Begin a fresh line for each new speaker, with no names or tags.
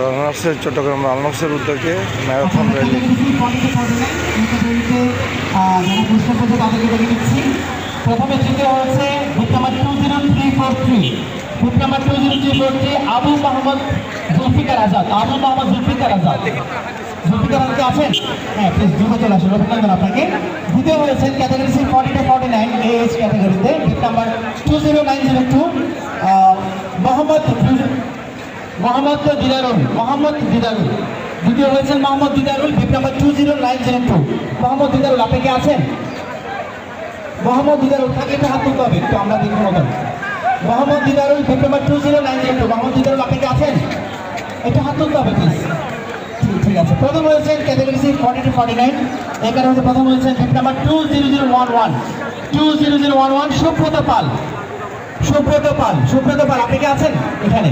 রানার্সের চট্টগ্রাম রানার্সের উদ্যোগে marathon rally.
প্রথমে তৃতীয় হয়েছে booth number 20343 booth number 20343 Abu Mohammad Zulfikar Azad. Abu Mohammad Zulfikar Azad, Zulfikar Azad আছেন? হ্যাঁ, প্লিজ দ্রুত চলে আসুন, অভিনন্দন আপনাকে। দ্বিতীয় হয়েছেন ক্যাটাগরি সি 40 to 49 এজ ক্যাটাগরিতে বুথ নাম্বার 20902 মোহাম্মদ দিদারুল। দ্বিতীয় হয়েছেন মোহাম্মদ দিদারুল, বুথ নাম্বার 20902। মোহাম্মদ দিদারুল, আপনি কি আছেন? মোহাম্মদ দিদারুল থাকে, একটু হাত তুলতে হবে, একটু আমরা দেখুন মতন। Mohammad Didarul, booth number 20902। মোহাম্মদ দিদারুল, আপনি কি আছেন? একটু হাত তুলতে হবে প্লিজ। ঠিক আছে। প্রথম হয়েছেন ক্যাটাগরি সি 40 to 49, এখানে হচ্ছে প্রথম হয়েছেন বুথ নাম্বার 20011 সুব্রত পাল। আপনি কি আছেন এখানে?